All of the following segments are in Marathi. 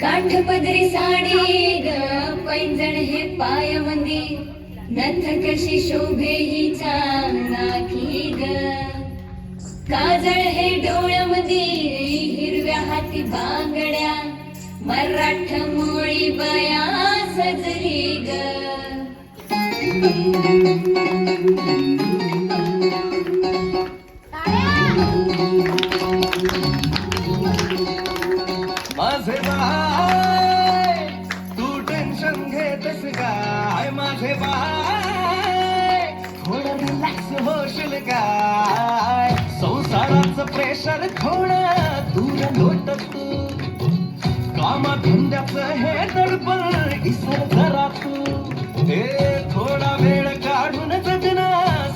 काठपदरी साडी ग पैंजण हे पायमंदी नथ कशी शोभे हिच्या नाकी ग काजळ हे डोळ्यामध्ये हिरव्या हाती बांगड्या मराठ मोळी बया सजली ग माझे बाय तू टेन्शन घेतस काय माझे बाय थोडं रिलॅक्स होशील काय संसाराचं प्रेशर थोडं दूर लोट तू कामाधंद्याचं हे दडपण इसर जरा तू हे थोडा वेळ काढून जगना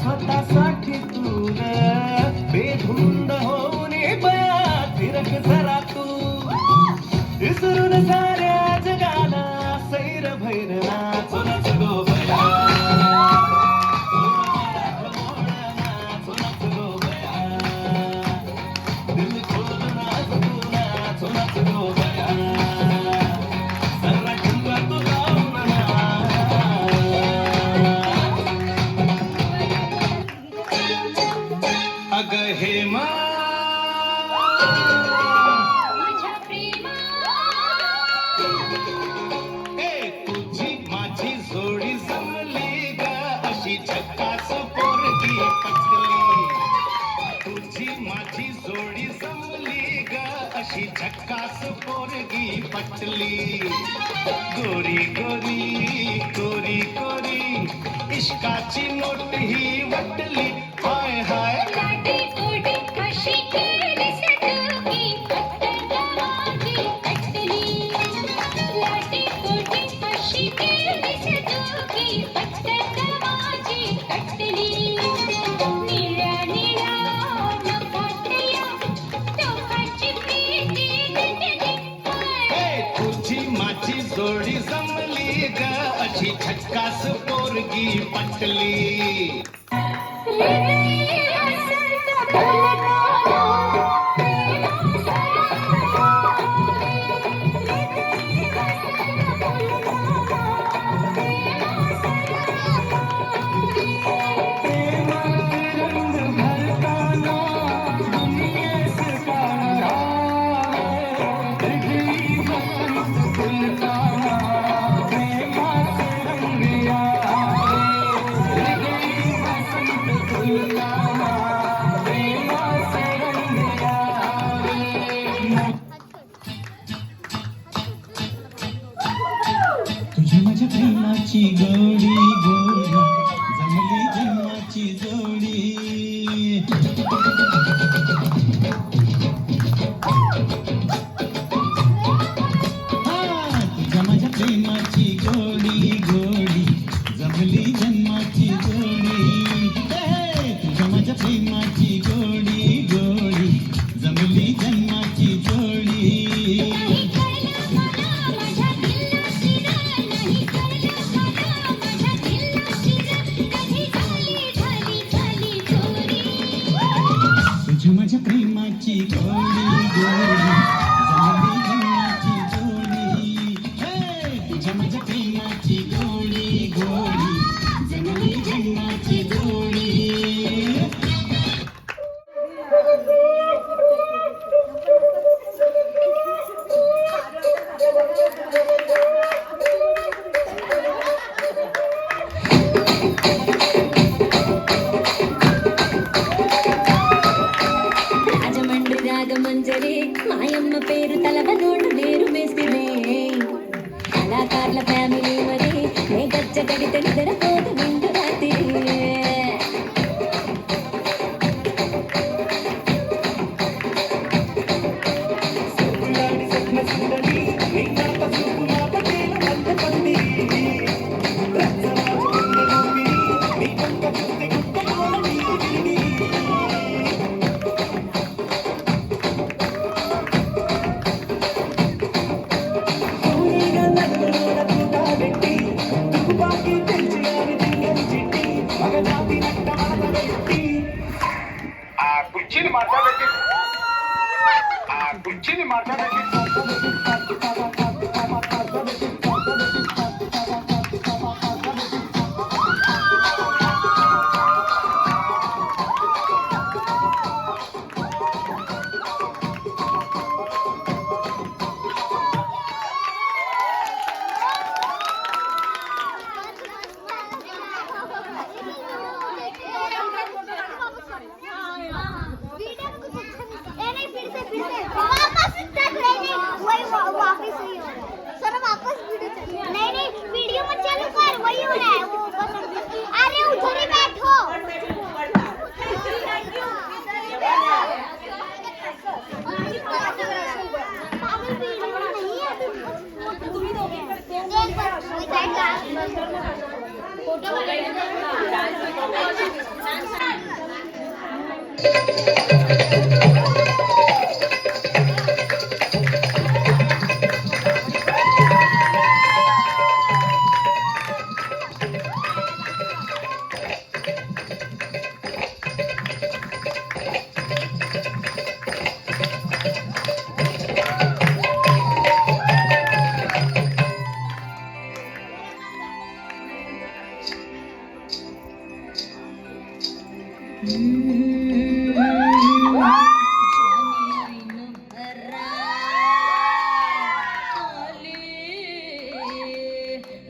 स्वतःसाठी तू बेधुंद होऊन बया फिरक जरा तू विसरून साऱ्या जगाला सैर भैर नाचूनच गो बया नाचूनच गो बया दिल खोल नाच तू नाचूनच गो बया सर्रा ठुला तू लावून अग हे मा झक्कास पोरगी पटली तुझी माझी जोडी जमली ग अशी झक्कास पोरगी पटली गोरी गोरी गोरी गोरी इश्काची नोट ही वटली हाय हाय लाटी उडी कशी केली सटकी पटली लाटी उडी कशी केली सटकी पटली माझी जोडी जमली ग अशी झक्कास पोरगी पटली तुझी माझ्या प्रेमाची गोडी गोडी जमली जन्माची जोडी तुझ्या माझ्या प्रेमाची गोडी गोडी जमली जन्माची जोडी तुझ्या माझ्या प्रेमाची गोडी गोडी जमली जन्माची जोडी माझ्या प्रेमाची गोडी गोडी जमली जन्माची जोडी तुझ्या माझ्या प्रेमाची गोडी गोडी जमली जन्माची जोडी మంజరే మాయమ్మ పేరు తలవనోడు వేరు మేస్తిరే కళాకారుల ఫ్యామిలీ మరి నే గచ్చ కడితే నిద్రపోదు నిండు రాత్రి బాకి తెలిసి चिनी मारता वीडियो मत चालू कर, वही हो रहा है वो बस। अरे उधर ही बैठो।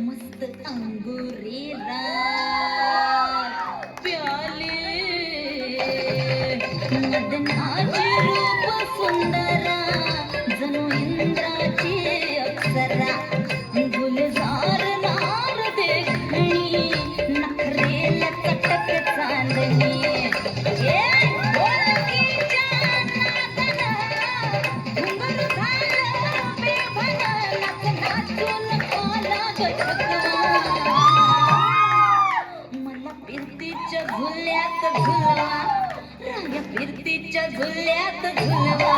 मस्त अंगुरी प्याले मदनाचे रूप सुंदरा जणू इंद्राची अप्सरा गुलजार नार देखणी नखरेला चटक चांदणी मला फिरतीच्या झुल्यात झुलवा राया फिरतीच्या झुल्यात झुलवा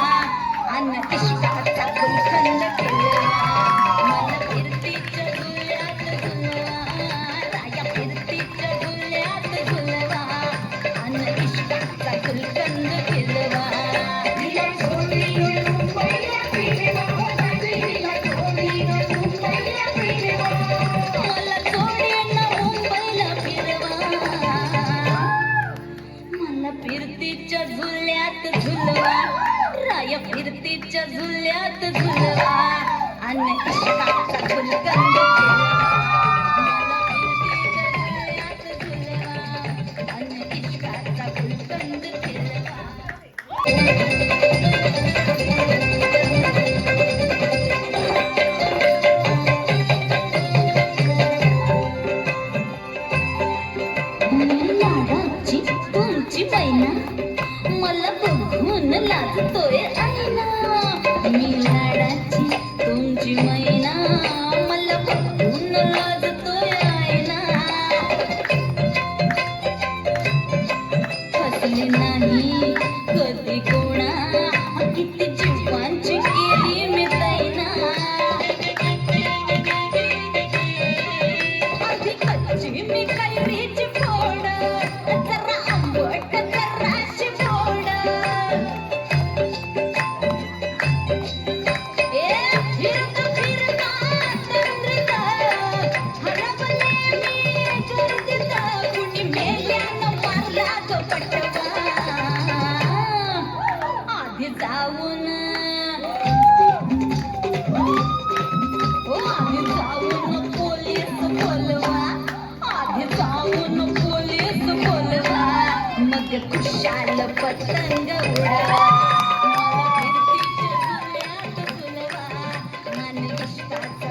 अन्न इष्टाचा गुलकंद केलवा मला फिरतीच्या झुल्यात झुलवा राया फिरतीच्या झुल्यात झुलवा अन्न इष्टाचा गुलकंद केलवा फिरतीच्या झुल्यात झुलवा राया फिरतीच्या झुल्यात झुलवा आणि इष्टाचा गुलकंद मला फिरतीच्या झुल्यात झुलवा आणि इष्टाचा गुलकंद लाडाची तुमची मैना मला बघून लाजतोय आईना मी लाडाची तुमची मैना मला बघून लाजतोय आईना फसले नाही कधी कोणा किती जीवांची केली मी ताईना आधी कच्ची मी कैरीची फोड जरा आंबट जराशी फोड फिरता फिरता तंद्रीत हरवले मी गर्दीत कुणी मेल्यानं मारला तो पटवा आधी जाऊन आधी जाऊन पोलीस बोलवा आधी जाऊन पोलीस बोलवा मग खुशाल पतंग उडवा मला फिरतीच्या झुल्यात झुलवा आणि इष्टाचा